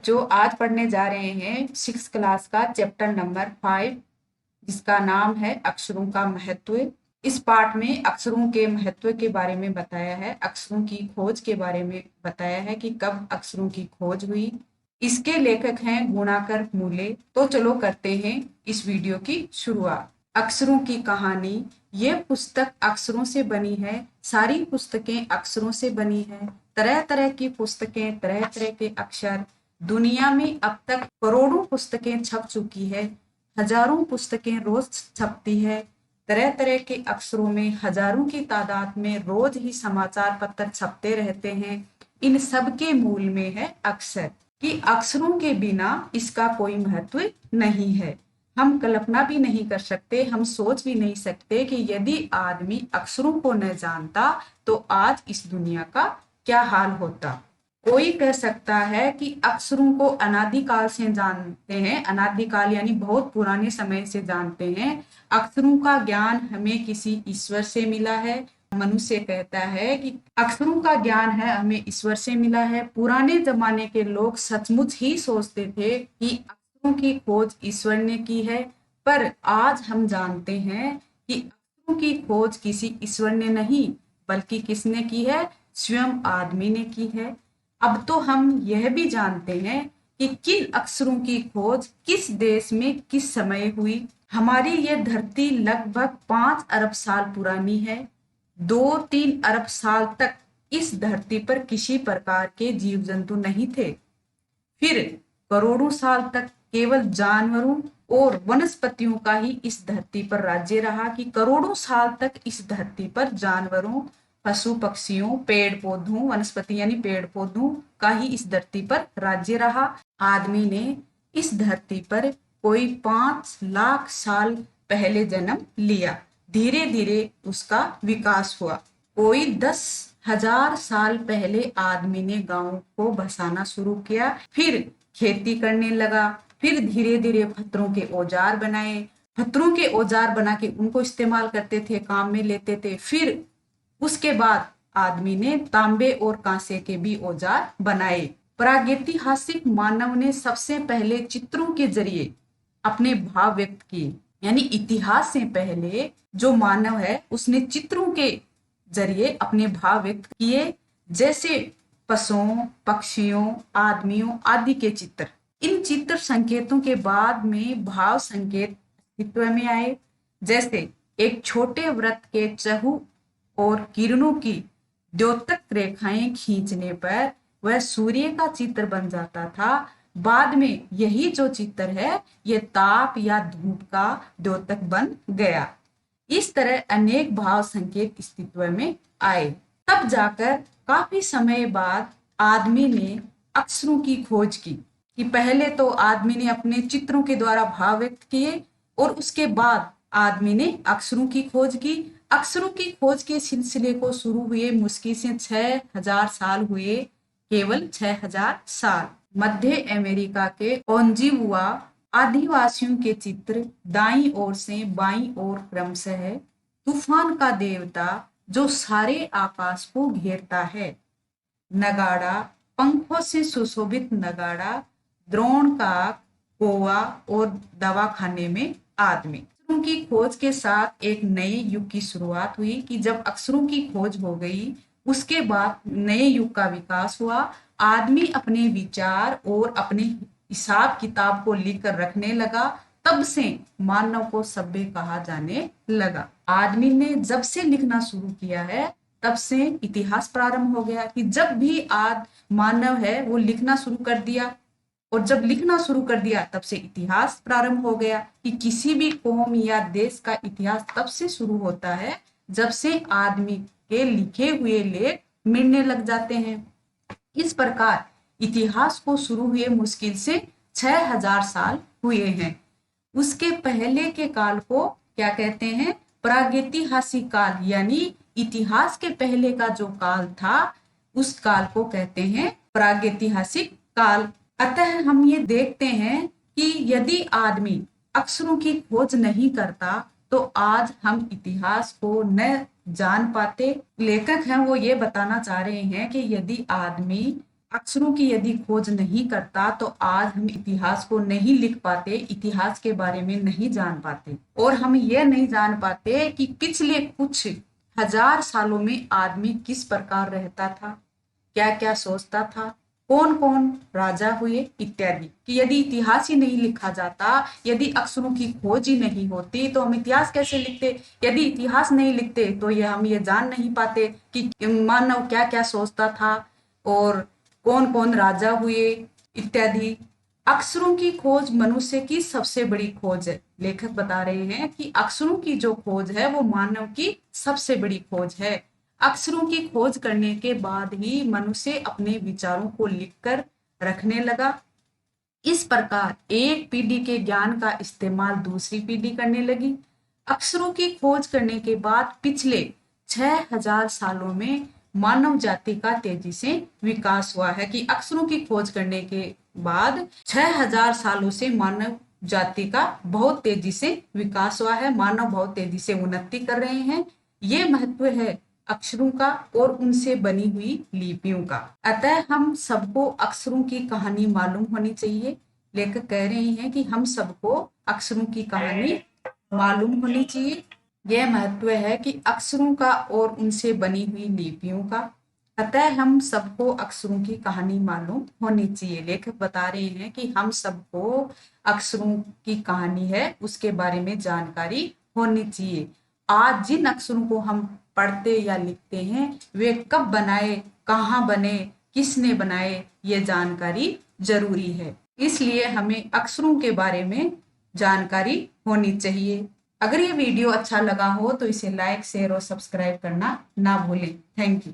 बच्चों, आज पढ़ने जा रहे हैं 6 क्लास का चैप्टर नंबर 5, जिसका नाम है अक्षरों का महत्व। इस पाठ में अक्षरों के महत्व के बारे में बताया है, अक्षरों की खोज के बारे में बताया है कि कब अक्षरों की खोज हुई। इसके लेखक हैं गुणाकर मूले। तो चलो करते हैं इस वीडियो की शुरुआत। अक्षरों की कहानी। ये पुस्तक अक्षरों से बनी है, सारी पुस्तकें अक्षरों से बनी है। तरह तरह की पुस्तकें, तरह तरह के अक्षर। दुनिया में अब तक करोड़ों पुस्तकें छप चुकी है, हजारों पुस्तकें रोज छपती है। तरह तरह के अक्षरों में हजारों की तादाद में रोज ही समाचार पत्र छपते रहते हैं। इन सब के मूल में है अक्षर, कि अक्षरों के बिना इसका कोई महत्व नहीं है। हम कल्पना भी नहीं कर सकते, हम सोच भी नहीं सकते कि यदि आदमी अक्षरों को न जानता तो आज इस दुनिया का क्या हाल होता। कोई कह सकता है कि अक्षरों को अनादिकाल से जानते हैं, अनादिकाल यानी बहुत पुराने समय से जानते हैं। अक्षरों का ज्ञान हमें किसी ईश्वर से मिला है। मनुष्य कहता है कि अक्षरों का ज्ञान है हमें ईश्वर से मिला है। पुराने जमाने के लोग सचमुच ही सोचते थे कि अक्षरों की खोज ईश्वर ने की है, पर आज हम जानते हैं कि अक्षरों की खोज किसी ईश्वर ने नहीं बल्कि किसने की है, स्वयं आदमी ने की है। अब तो हम यह भी जानते हैं कि किन अक्षरों की खोज किस देश में किस समय हुई। हमारी यह धरती लगभग 5 अरब साल पुरानी है। 2-3 अरब साल तक इस धरती पर किसी प्रकार के जीव जंतु नहीं थे। फिर करोड़ों साल तक केवल जानवरों और वनस्पतियों का ही इस धरती पर राज्य रहा, कि करोड़ों साल तक इस धरती पर जानवरों, पशु पक्षियों, पेड़ पौधों, वनस्पति यानी पेड़ पौधों का ही इस धरती पर राज्य रहा। आदमी ने इस धरती पर कोई 5 लाख साल पहले जन्म लिया। धीरे धीरे उसका विकास हुआ। कोई 10,000 साल पहले आदमी ने गांव को बसाना शुरू किया, फिर खेती करने लगा। फिर धीरे धीरे पत्थरों के औजार बनाए, पत्थरों के औजार बना के उनको इस्तेमाल करते थे, काम में लेते थे। फिर उसके बाद आदमी ने तांबे और कांसे के भी औजार बनाए। प्रागैतिहासिक मानव ने सबसे पहले चित्रों के जरिए अपने भाव व्यक्त किए, यानी इतिहास से पहले जो मानव है उसने चित्रों के जरिए अपने भाव व्यक्त किए, जैसे पशुओं, पक्षियों, आदमियों आदि के चित्र। इन चित्र संकेतों के बाद में भाव संकेत अस्तित्व में आए, जैसे एक छोटे वृत्त के चहु और किरणों की द्योतक रेखाएं खींचने पर वह सूर्य का चित्र बन जाता था। बाद में यही जो चित्र है ये ताप या धूप का द्योतक बन गया। इस तरह अनेक भाव संकेत अस्तित्व में आए। तब जाकर काफी समय बाद आदमी ने अक्षरों की खोज की, कि पहले तो आदमी ने अपने चित्रों के द्वारा भाव व्यक्त किए और उसके बाद आदमी ने अक्षरों की खोज की। अक्षरों की खोज के सिलसिले को शुरू हुए मुश्किल से 6,000 साल हुए, केवल 6,000 साल। मध्य अमेरिका के ओंजीवुआ आदिवासियों के चित्र दाईं ओर से बाईं ओर क्रमशः है। तूफान का देवता जो सारे आकाश को घेरता है, नगाड़ा, पंखों से सुशोभित नगाड़ा, द्रोण का कोवा और दवाखाने में आदमी। अक्षरों की खोज के साथ एक नए युग की शुरुआत हुई, कि जब अक्षरों की खोज हो गई उसके बाद नए युग का विकास हुआ। आदमी अपने विचार और अपने हिसाब किताब को लिखकर रखने लगा। तब से मानव को सभ्य कहा जाने लगा। आदमी ने जब से लिखना शुरू किया है तब से इतिहास प्रारंभ हो गया, कि जब भी मानव है वो लिखना शुरू कर दिया, और जब लिखना शुरू कर दिया तब से इतिहास प्रारंभ हो गया। कि किसी भी कौम या देश का इतिहास तब से शुरू होता है जब से आदमी के लिखे हुए लेख मिलने लग जाते हैं। इस प्रकार इतिहास को शुरू हुए मुश्किल से 6,000 साल हुए हैं। उसके पहले के काल को क्या कहते हैं, प्रागैतिहासिक काल, यानी इतिहास के पहले का जो काल था उस काल को कहते हैं प्रागैतिहासिक काल। अतः हम ये देखते हैं कि यदि आदमी अक्षरों की खोज नहीं करता तो आज हम इतिहास को न जान पाते। लेखक हैं वो ये बताना चाह रहे हैं कि यदि आदमी अक्षरों की यदि खोज नहीं करता तो आज हम इतिहास को नहीं लिख पाते, इतिहास के बारे में नहीं जान पाते, और हम ये नहीं जान पाते कि पिछले कुछ हजार सालों में आदमी किस प्रकार रहता था, क्या क्या सोचता था, कौन कौन राजा हुए इत्यादि। कि यदि इतिहास ही नहीं लिखा जाता, यदि अक्षरों की खोज ही नहीं होती तो हम इतिहास कैसे लिखते। यदि इतिहास नहीं लिखते तो ये हम ये जान नहीं पाते कि मानव क्या क्या सोचता था और कौन कौन राजा हुए इत्यादि। अक्षरों की खोज मनुष्य की सबसे बड़ी खोज है। लेखक बता रहे हैं कि अक्षरों की जो खोज है वो मानव की सबसे बड़ी खोज है। अक्षरों की खोज करने के बाद ही मनुष्य अपने विचारों को लिखकर रखने लगा। इस प्रकार एक पीढ़ी के ज्ञान का इस्तेमाल दूसरी पीढ़ी करने लगी। अक्षरों की खोज करने के बाद पिछले 6000 सालों में मानव जाति का तेजी से विकास हुआ है। कि अक्षरों की खोज करने के बाद 6000 सालों से मानव जाति का बहुत तेजी से विकास हुआ है, मानव बहुत तेजी से उन्नति कर रहे हैं। ये महत्व है अक्षरों का और उनसे बनी हुई लिपियों का। अतः हम सबको अक्षरों की कहानी मालूम होनी चाहिए। लेखक कह रहे हैं कि हम सबको अक्षरों की कहानी मालूम होनी चाहिए। यह महत्व है कि अक्षरों का और उनसे बनी हुई लिपियों का। अतः हम सबको अक्षरों की कहानी मालूम होनी चाहिए। लेखक बता रहे हैं कि हम सबको अक्षरों की कहानी है उसके बारे में जानकारी होनी चाहिए। आज जिन अक्षरों को हम पढ़ते या लिखते हैं वे कब बनाए, कहाँ बने, किसने बनाए, ये जानकारी जरूरी है। इसलिए हमें अक्षरों के बारे में जानकारी होनी चाहिए। अगर ये वीडियो अच्छा लगा हो तो इसे लाइक, शेयर और सब्सक्राइब करना ना भूलें। Thank you.